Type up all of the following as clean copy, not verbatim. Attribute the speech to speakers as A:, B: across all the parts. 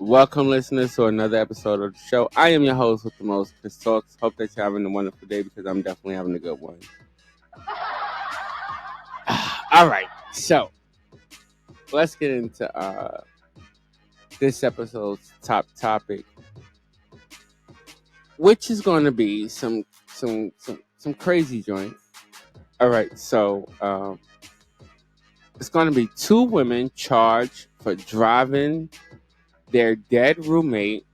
A: Welcome, listeners, to another episode of the show. I am your host with the most, Chris Talks. Hope that you're having a wonderful day because I'm definitely having a good one. All right, so let's get into this episode's top topic, which is going to be some crazy joint. All right, so it's going to be two women charged for driving their dead roommate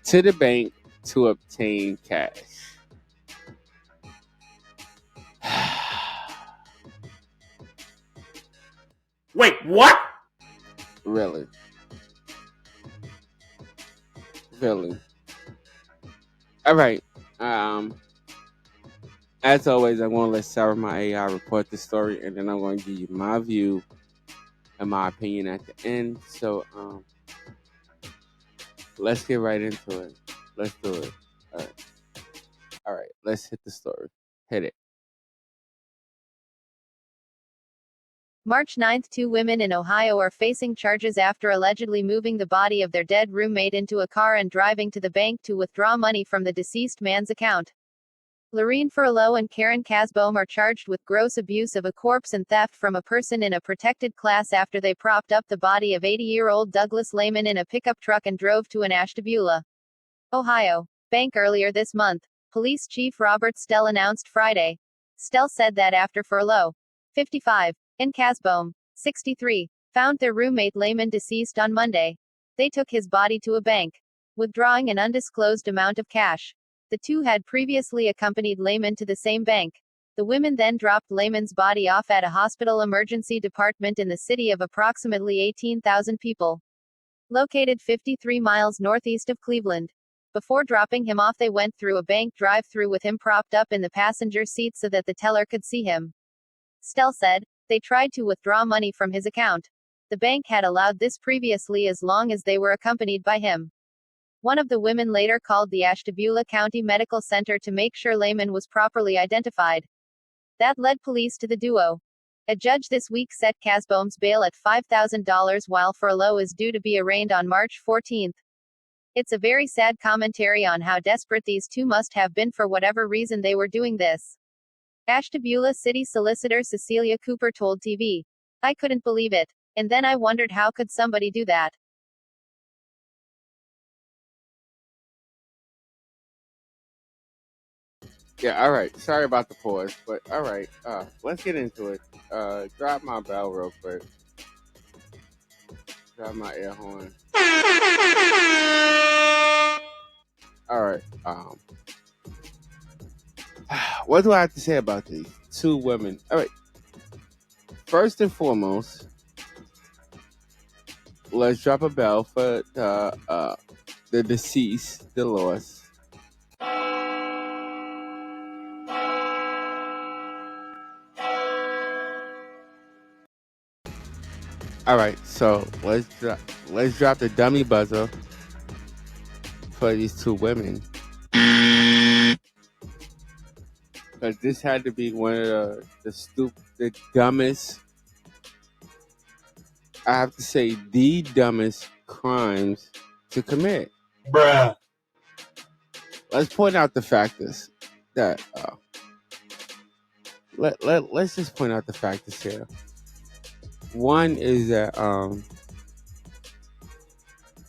A: to the bank to obtain cash.
B: Wait, what?
A: Really? All right. As always, I'm going to let Sarah, my AI, report the story, and then I'm going to give you my view and my opinion at the end. So, let's get right into it. Let's do it. All right. Let's hit the story. Hit it.
C: March 9th, two women in Ohio are facing charges after allegedly moving the body of their dead roommate into a car and driving to the bank to withdraw money from the deceased man's account. Lorene Furlow and Karen Casbohm are charged with gross abuse of a corpse and theft from a person in a protected class after they propped up the body of 80-year-old Douglas Lehman in a pickup truck and drove to an Ashtabula, Ohio, bank earlier this month. Police Chief Robert Stell announced Friday. Stell said that after Furlow, 55, and Casbohm, 63, found their roommate Lehman deceased on Monday, they took his body to a bank, withdrawing an undisclosed amount of cash. The two had previously accompanied Lehman to the same bank. The women then dropped Lehman's body off at a hospital emergency department in the city of approximately 18,000 people, located 53 miles northeast of Cleveland. Before dropping him off, they went through a bank drive-through with him propped up in the passenger seat so that the teller could see him. Stell said, they tried to withdraw money from his account. The bank had allowed this previously as long as they were accompanied by him. One of the women later called the Ashtabula County Medical Center to make sure Lehman was properly identified. That led police to the duo. A judge this week set Casbohm's bail at $5,000 while Furlow is due to be arraigned on March 14. It's a very sad commentary on how desperate these two must have been for whatever reason they were doing this. Ashtabula City Solicitor Cecilia Cooper told TV. I couldn't believe it. And then I wondered how could somebody do that?
A: Yeah, all right. Sorry about the pause, but all right. Let's get into it. Drop my bell real quick. Drop my air horn. All right. What do I have to say about these two women? All right. First and foremost, let's drop a bell for the deceased, the lost. All right, so let's drop the dummy buzzer for these two women, because this had to be one of the dumbest. I have to say the dumbest crimes to commit.
B: Bruh.
A: Let's point out the factors that let's just point out the factors here. One is that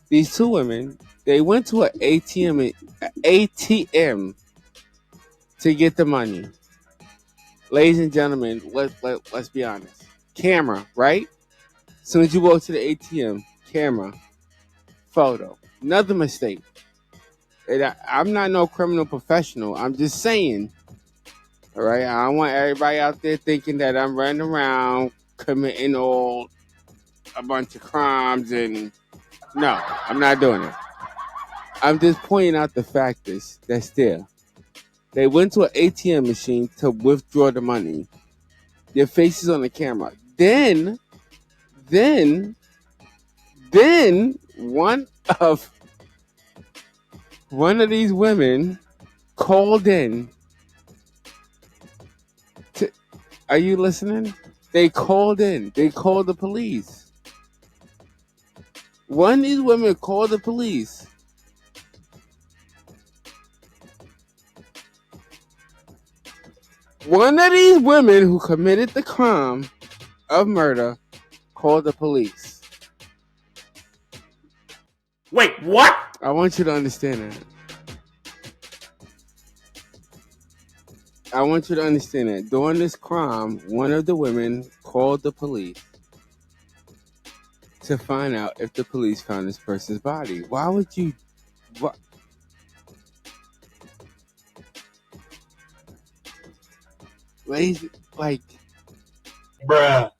A: these two women, they went to an ATM to get the money. Ladies and gentlemen, let's be honest. Camera, right? As soon as you walk to the ATM, camera, photo. Another mistake. And I'm not no criminal professional. I'm just saying. All right? I don't want everybody out there thinking that I'm running around committing a bunch of crimes and no, I'm not doing it. I'm just pointing out the factors that's there. They went to an ATM machine to withdraw the money. Their faces on the camera. Then one of these women called in. Are you listening? They called in. They called the police. One of these women called the police. One of these women who committed the crime of murder called the police.
B: Wait, what?
A: I want you to understand that. I want you to understand that during this crime, one of the women called the police to find out if the police found this person's body. Why would you? What? Lazy, like,
B: Bruh.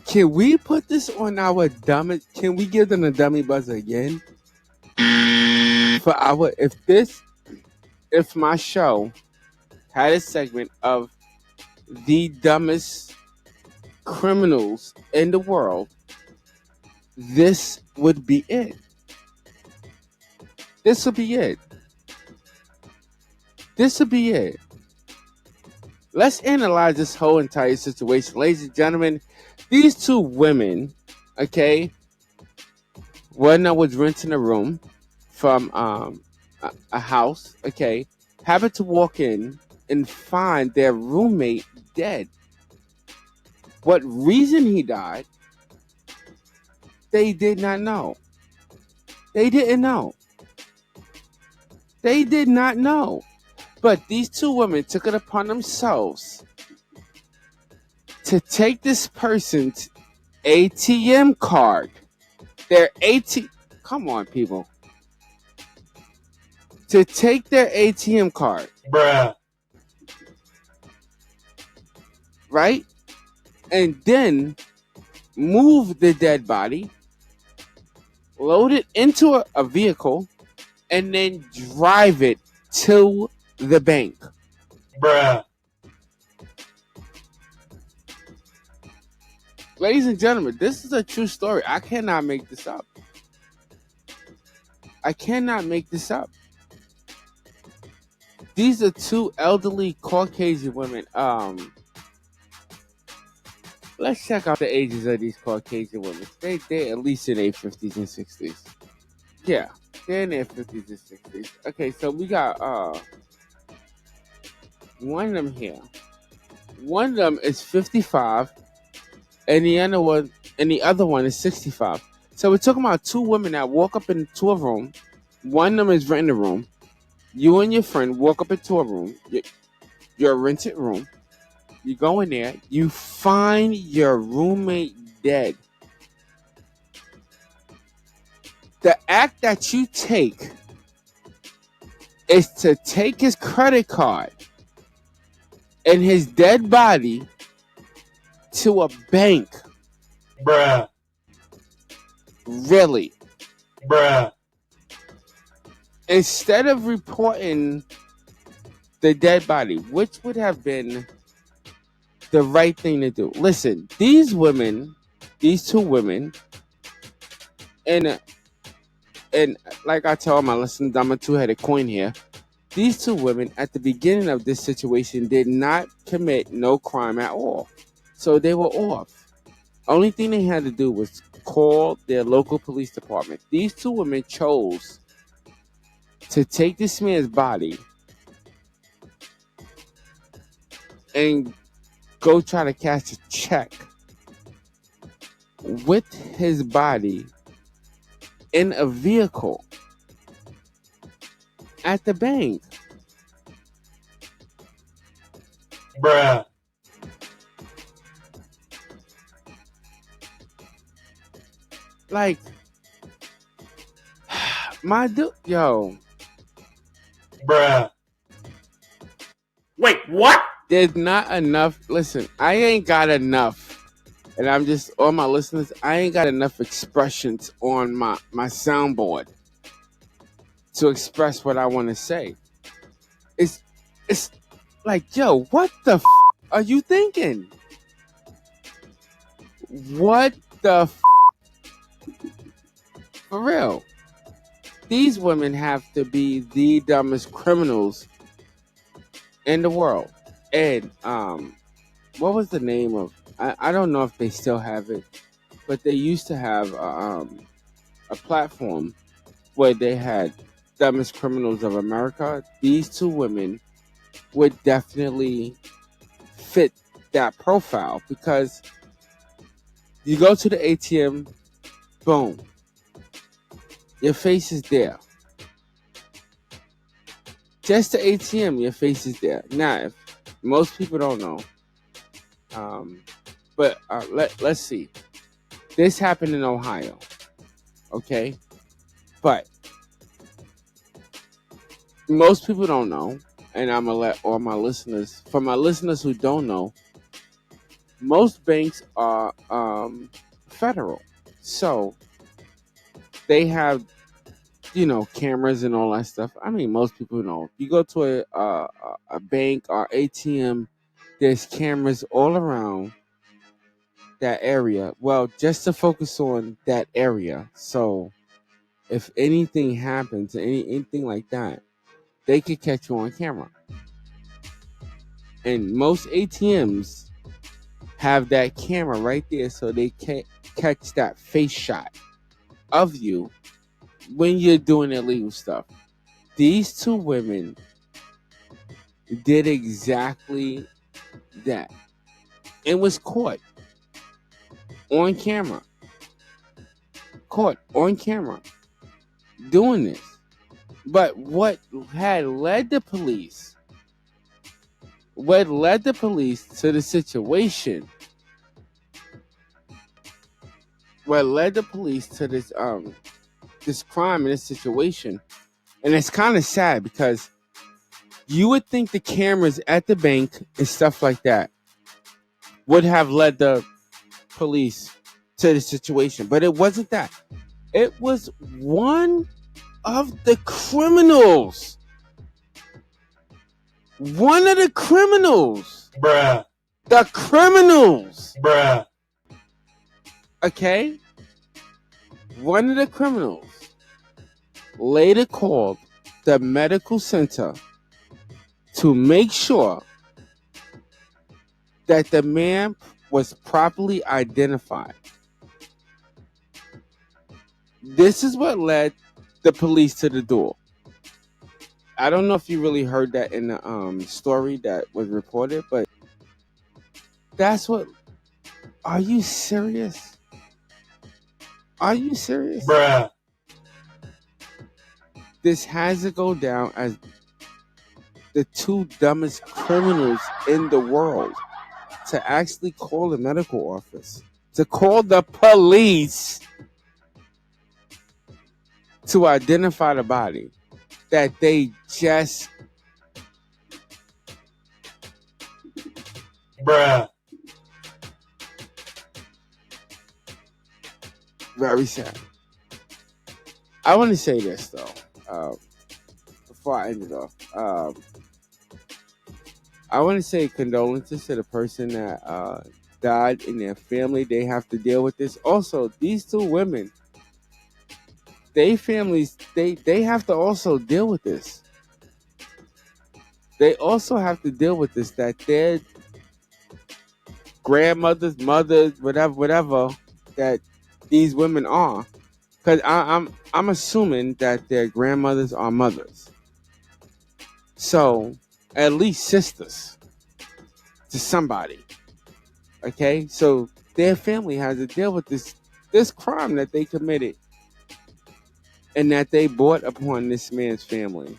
A: can we put this on our dummy? Can we give them a dummy buzzer again? For our, if my show had a segment of the dumbest criminals in the world, this would be it. This would be it. This would be it. Let's analyze this whole entire situation. Ladies and gentlemen, these two women, okay, one that was renting a room from a house, okay, happened to walk in and find their roommate dead. What reason he died, they did not know. They didn't know. They did not know. But these two women took it upon themselves to take this person's ATM card. Their come on, people. To take their ATM card.
B: Bruh.
A: Right? And then move the dead body, load it into a vehicle, and then drive it to the bank.
B: Bruh.
A: Ladies and gentlemen, this is a true story. I cannot make this up. I cannot make this up. These are two elderly Caucasian women. Let's check out the ages of these Caucasian women. They're at least in their 50s and 60s. Yeah, they're in their 50s and 60s. Okay, so we got one of them here. One of them is 55, and the other one is 65. So we're talking about two women that walk up into a room. One of them is renting a room. You and your friend walk up into a room. Your rented room. You go in there. You find your roommate dead. The act that you take is to take his credit card and his dead body to a bank.
B: Bruh.
A: Really?
B: Bruh.
A: Instead of reporting the dead body, which would have been the right thing to do. Listen, these two women, and like I tell my listeners, I'm a two-headed coin here. These two women at the beginning of this situation did not commit no crime at all. So they were off. Only thing they had to do was call their local police department. These two women chose to take this man's body and go try to cash a check with his body in a vehicle at the bank.
B: Bruh.
A: Like, my dude, yo.
B: Bruh. Wait, what?
A: There's not enough. Listen, I ain't got enough. And I'm just, all my listeners, I ain't got enough expressions on my soundboard to express what I want to say. It's like, yo, what the are you thinking? What the for real? These women have to be the dumbest criminals in the world. And what was the name of? I don't know if they still have it, but they used to have a platform where they had dumbest criminals of America. These two women would definitely fit that profile because you go to the ATM, boom, your face is there. Just the ATM, your face is there. Now, if most people don't know, but let's see. This happened in Ohio, okay? But most people don't know, and I'm gonna let all my listeners, for my listeners who don't know, most banks are federal, so they have cameras and all that stuff. I mean, most people know. If you go to a bank or ATM, there's cameras all around that area. Well, just to focus on that area. So if anything happens, anything like that, they could catch you on camera. And most ATMs have that camera right there so they can catch that face shot of you when you're doing illegal stuff. These two women did exactly that and was caught on camera. Caught on camera doing this. But had led the police, what led the police to the situation, what led the police to this crime and this situation, and it's kind of sad because you would think the cameras at the bank and stuff like that would have led the police to the situation, but it wasn't that. It was one of the criminals. One of the criminals.
B: Bruh.
A: The criminals.
B: Bruh.
A: Okay? One of the criminals later called the medical center to make sure that the man was properly identified. This is what led the police to the door. I don't know if you really heard that in the story that was reported, but that's what. Are you serious? Are you serious?
B: Bruh.
A: This has to go down as the two dumbest criminals in the world to actually call the medical office, to call the police to identify the body that they just.
B: Bruh.
A: Very sad. I want to say this though, before I end it off. I want to say condolences to the person that died and their family. They have to deal with this. Also, these two women, they families, they have to also deal with this. They also have to deal with this, that their grandmothers, mothers, whatever that these women are. Because I'm assuming that their grandmothers are mothers. So at least sisters to somebody. Okay? So their family has to deal with this crime that they committed and that they brought upon this man's family.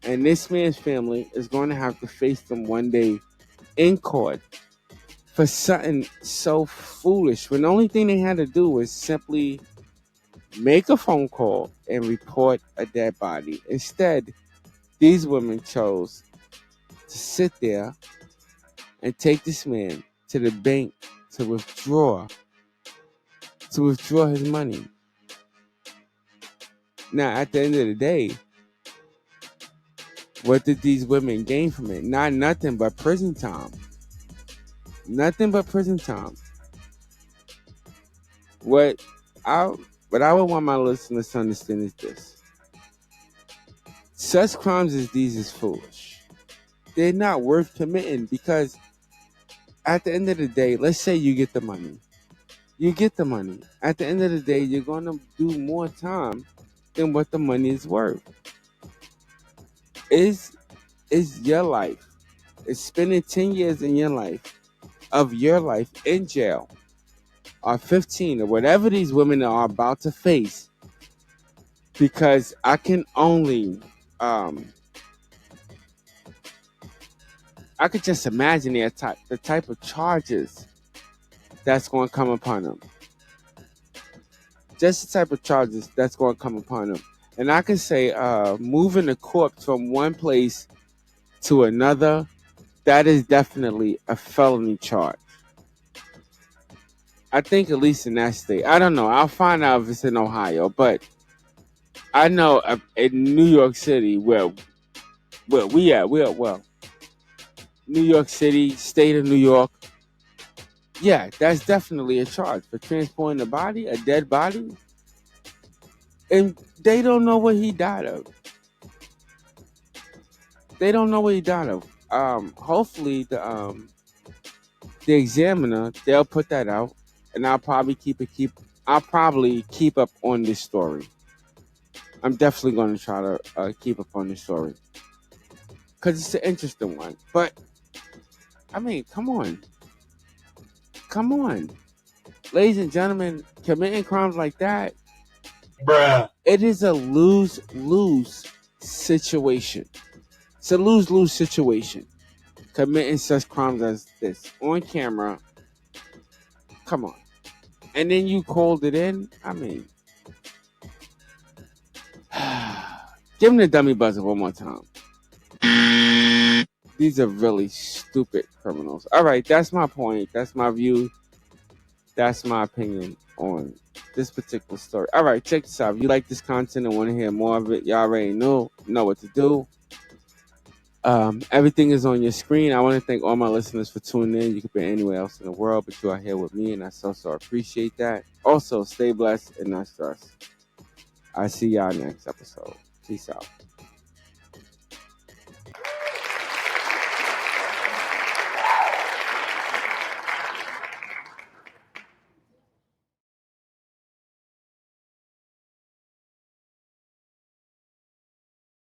A: And this man's family is going to have to face them one day in court for something so foolish when the only thing they had to do was simply make a phone call and report a dead body. Instead, these women chose to sit there and take this man to the bank to withdraw his money. Now, at the end of the day, what did these women gain from it? Nothing but prison time. Nothing but prison time. What I would want my listeners to understand is this. Such crimes as these is foolish. They're not worth committing because at the end of the day, let's say you get the money. You get the money. At the end of the day, you're going to do more time than what the money is worth. Is your life, is spending 10 years in your life, of your life in jail, or 15, or whatever these women are about to face, because I can only, I could just imagine the type of charges that's going to come upon them. Just the type of charges that's going to come upon them. And I can say, moving a corpse from one place to another, that is definitely a felony charge. I think at least in that state. I don't know. I'll find out if it's in Ohio, but I know in New York City, where we at, New York City, state of New York. Yeah, that's definitely a charge for transporting a body, a dead body, and they don't know what he died of. They don't know what he died of. Hopefully the examiner, they'll put that out, and I'll probably keep up on this story. I'm definitely going to try to keep up on this story because it's an interesting one. But I mean, come on, ladies and gentlemen, committing crimes like that,
B: Bruh.
A: it is a lose-lose situation. It's a lose-lose situation. Committing such crimes as this on camera. Come on. And then you called it in. I mean, give him the dummy buzzer one more time. These are really stupid criminals. All right, that's my point. That's my view. That's my opinion on this particular story. All right, check this out. If you like this content and want to hear more of it, y'all already know what to do. Everything is on your screen. I want to thank all my listeners for tuning in. You could be anywhere else in the world, but you are here with me, and I so appreciate that. Also, stay blessed and not stressed. I see y'all next episode. Peace out.